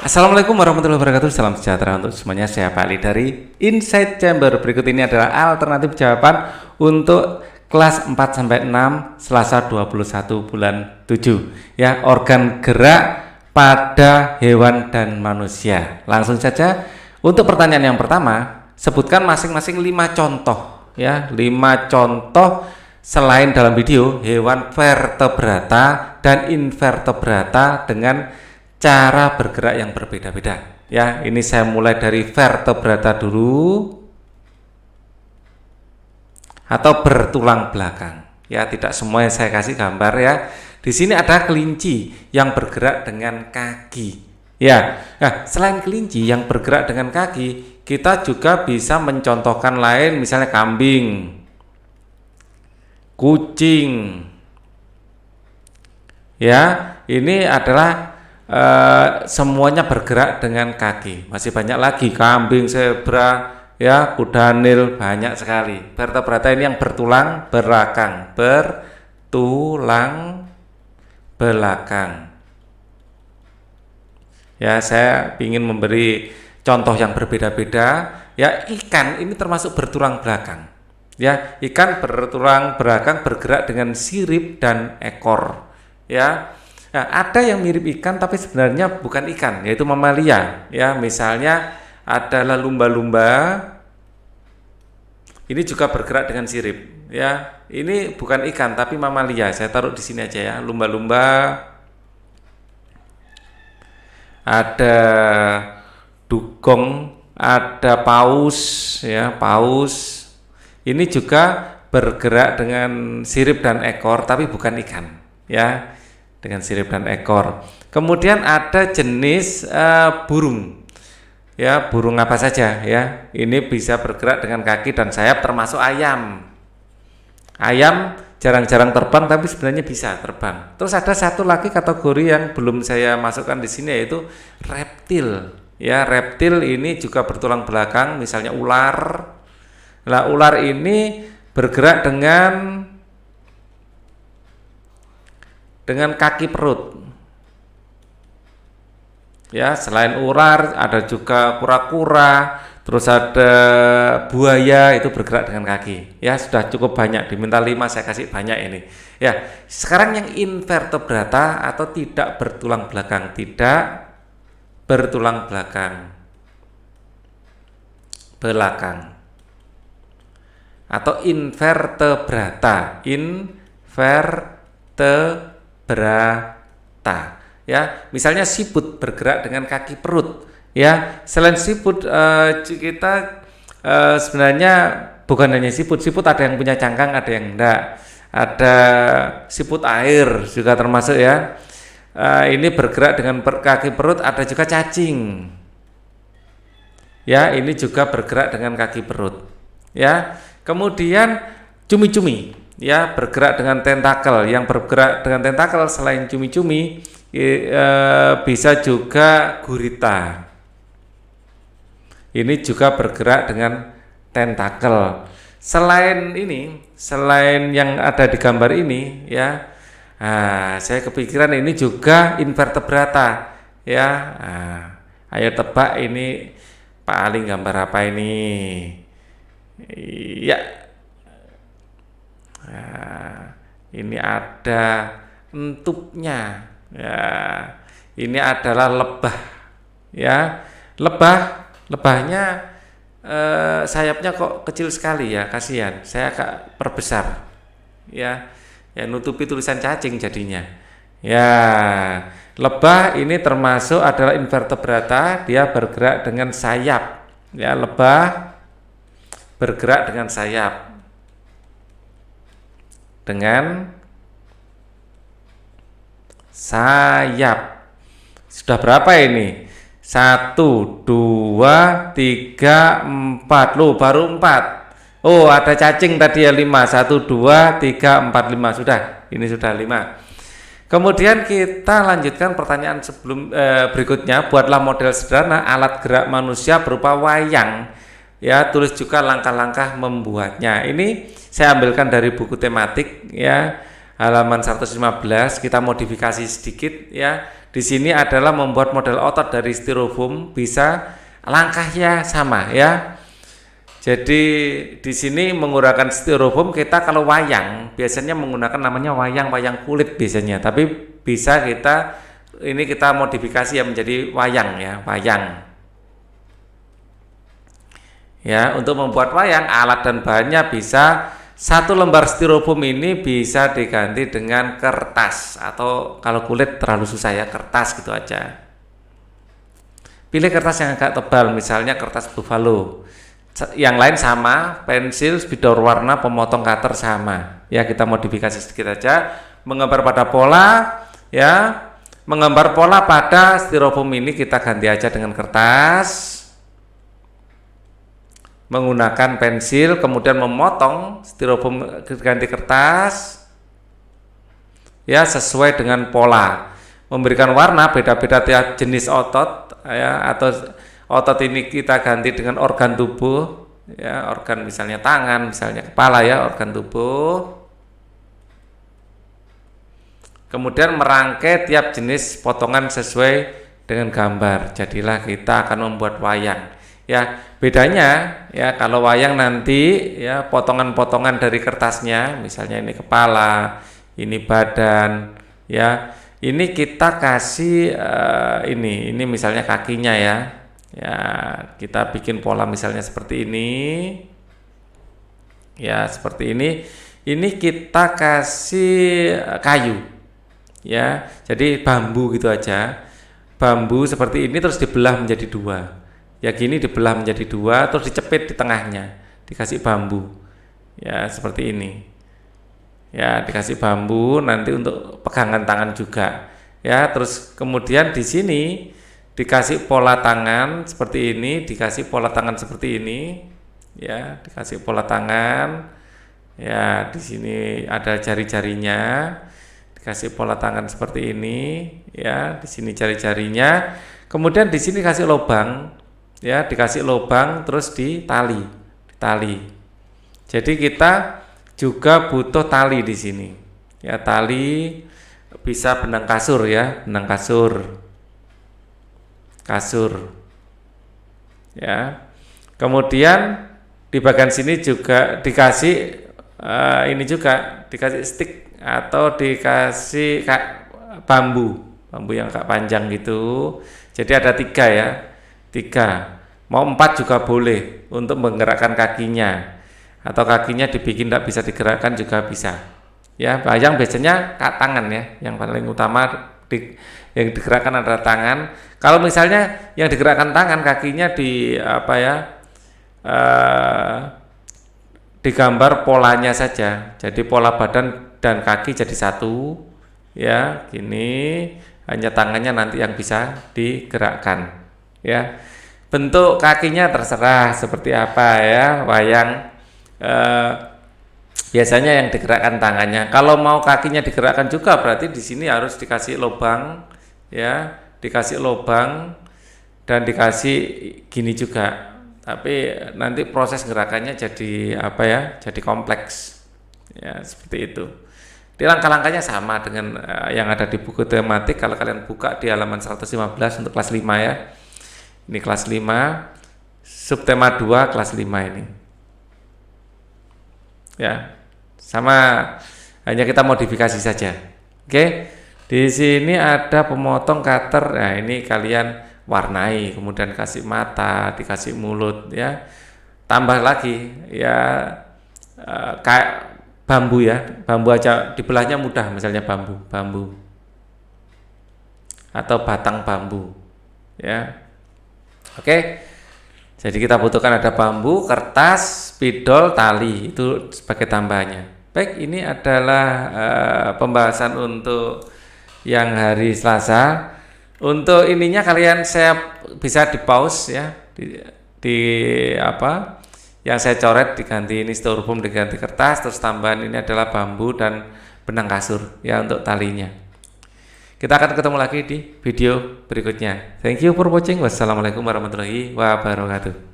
Assalamualaikum warahmatullahi wabarakatuh. Salam sejahtera untuk semuanya. Saya Pak Ali dari Insight Chamber. Berikut ini adalah alternatif jawaban untuk kelas 4 sampai 6 Selasa 21 bulan 7. Ya, organ gerak pada hewan dan manusia. Langsung saja untuk pertanyaan yang pertama, sebutkan masing-masing 5 contoh ya, 5 contoh selain dalam video hewan vertebrata dan invertebrata dengan cara bergerak yang berbeda-beda. Ya, ini saya mulai dari vertebrata dulu atau bertulang belakang. Ya, tidak semua yang saya kasih gambar ya. Di sini ada kelinci yang bergerak dengan kaki. Ya, nah selain kelinci yang bergerak dengan kaki, kita juga bisa mencontohkan lain, misalnya kambing, kucing. Ya, ini adalah semuanya bergerak dengan kaki. Masih banyak lagi, kambing, zebra, ya, kuda nil, banyak sekali. Vertebrata ini yang bertulang belakang, bertulang belakang. Ya, saya ingin memberi contoh yang berbeda-beda. Ya, ikan ini termasuk bertulang belakang. Ya, ikan bertulang belakang bergerak dengan sirip dan ekor. Ya. Nah, ada yang mirip ikan tapi sebenarnya bukan ikan, yaitu mamalia. Ya, misalnya adalah lumba-lumba. Ini juga bergerak dengan sirip. Ya, ini bukan ikan tapi mamalia. Saya taruh di sini aja ya, lumba-lumba. Ada dugong, ada paus, ya, paus. Ini juga bergerak dengan sirip dan ekor tapi bukan ikan, ya. Dengan sirip dan ekor. Kemudian ada jenis burung. Ya, burung apa saja ya. Ini bisa bergerak dengan kaki dan sayap, termasuk ayam. Ayam jarang-jarang terbang tapi sebenarnya bisa terbang. Terus ada satu lagi kategori yang belum saya masukkan di sini, yaitu reptil. Ya, reptil ini juga bertulang belakang, misalnya ular. Nah, ular ini bergerak dengan kaki perut. Ya, selain ular ada juga kura-kura, terus ada buaya, itu bergerak dengan kaki. Ya, sudah cukup banyak, diminta 5 saya kasih banyak ini. Ya, sekarang yang invertebrata atau tidak bertulang belakang, tidak bertulang belakang. Atau invertebrata, berata. Ya, misalnya siput bergerak dengan kaki perut. Ya, selain siput kita sebenarnya bukan hanya siput ada yang punya cangkang, ada yang enggak. Ada siput air juga termasuk ya. Ini bergerak dengan kaki perut. Ada juga cacing. Ya, ini juga bergerak dengan kaki perut. Ya, kemudian cumi-cumi. Ya, bergerak dengan tentakel. Yang bergerak dengan tentakel selain cumi-cumi bisa juga gurita. Ini juga bergerak dengan tentakel. Selain yang ada di gambar ini ya, saya kepikiran ini juga invertebrata ya. Ayo tebak ini paling gambar apa ini? Ya. Nah, ini ada entupnya. Ya, ini adalah lebah. Ya, lebahnya sayapnya kok kecil sekali ya, kasihan. Saya agak perbesar. Ya, nutupi tulisan cacing jadinya. Ya, lebah ini termasuk adalah invertebrata. Dia bergerak dengan sayap. Ya, lebah bergerak dengan sayap. Dengan sayap. Sudah berapa ini? 1, 2, 3, 4. Loh, baru 4. Oh, ada cacing tadi ya 5. 1, 2, 3, 4, 5. Sudah, ini sudah 5. Kemudian kita lanjutkan pertanyaan berikutnya. Buatlah model sederhana alat gerak manusia berupa wayang. Ya, tulis juga langkah-langkah membuatnya. Ini saya ambilkan dari buku tematik ya, halaman 115. Kita modifikasi sedikit ya. di sini adalah membuat model otot dari styrofoam, bisa langkahnya sama ya. Jadi di sini menggunakan styrofoam, kita kalau wayang biasanya menggunakan namanya wayang kulit biasanya, tapi bisa kita modifikasi ya menjadi wayang ya, wayang. Ya, untuk membuat wayang alat dan bahannya bisa satu lembar styrofoam ini bisa diganti dengan kertas, atau kalau kulit terlalu susah ya, kertas gitu aja. Pilih kertas yang agak tebal, misalnya kertas buffalo. Yang lain sama, pensil, spidol warna, pemotong cutter sama. Ya, kita modifikasi sedikit aja, menggambar pada pola ya. Menggambar pola pada styrofoam ini kita ganti aja dengan kertas. Menggunakan pensil, kemudian memotong styrofoam ganti kertas ya, sesuai dengan pola. Memberikan warna beda-beda tiap jenis otot ya, atau otot ini kita ganti dengan organ tubuh ya, organ misalnya tangan, misalnya kepala ya, organ tubuh. Kemudian merangkai tiap jenis potongan sesuai dengan gambar. Jadilah kita akan membuat wayang. Ya, bedanya ya, kalau wayang nanti ya potongan-potongan dari kertasnya, misalnya ini kepala, ini badan, ya. Ini kita kasih ini misalnya kakinya ya. Ya, kita bikin pola misalnya seperti ini. Ya, seperti ini. Ini kita kasih kayu. Ya, jadi bambu gitu aja. Bambu seperti ini terus dibelah menjadi dua. Ya, gini dibelah menjadi dua, terus dicepit di tengahnya, dikasih bambu ya, seperti ini ya, dikasih bambu nanti untuk pegangan tangan juga ya. Terus kemudian di sini dikasih pola tangan seperti ini, dikasih pola tangan seperti ini ya, dikasih pola tangan ya. Di sini ada jari-jarinya, dikasih pola tangan seperti ini ya, di sini jari-jarinya. Kemudian di sini kasih lubang ya, dikasih lubang terus ditali. Jadi kita juga butuh tali di sini. Ya, tali bisa benang kasur ya, benang kasur. Ya. Kemudian di bagian sini juga dikasih ini juga dikasih stick atau dikasih bambu yang agak panjang gitu. Jadi ada 3 ya. 3, mau 4 juga boleh untuk menggerakkan kakinya, atau kakinya dibikin tidak bisa digerakkan juga bisa ya. Wayang biasanya tangan ya, yang paling utama yang digerakkan adalah tangan. Kalau misalnya yang digerakkan tangan, kakinya digambar polanya saja, jadi pola badan dan kaki jadi satu ya, gini, hanya tangannya nanti yang bisa digerakkan ya. Bentuk kakinya terserah seperti apa ya, wayang biasanya yang digerakkan tangannya. Kalau mau kakinya digerakkan juga berarti di sini harus dikasih lubang ya, dikasih lubang dan dikasih gini juga. Tapi nanti proses gerakannya jadi jadi kompleks ya, seperti itu. Di langkah-langkahnya sama dengan yang ada di buku tematik. Kalau kalian buka di halaman 115 untuk kelas 5 ya. Ini kelas 5, subtema 2 kelas 5 ini. Ya, sama, hanya kita modifikasi saja. Oke. Di sini ada pemotong cutter. Nah, ini kalian warnai, kemudian kasih mata, dikasih mulut ya. Tambah lagi ya kayak bambu ya. Bambu aja dibelahnya mudah, misalnya bambu atau batang bambu. Ya. Oke, jadi kita butuhkan ada bambu, kertas, spidol, tali, itu sebagai tambahannya. Baik, ini adalah pembahasan untuk yang hari Selasa. Untuk ininya kalian saya bisa di pause ya, yang saya coret diganti ini styrofoam, diganti kertas, terus tambahan ini adalah bambu dan benang kasur ya untuk talinya. Kita akan ketemu lagi di video berikutnya. Thank you for watching. Wassalamualaikum warahmatullahi wabarakatuh.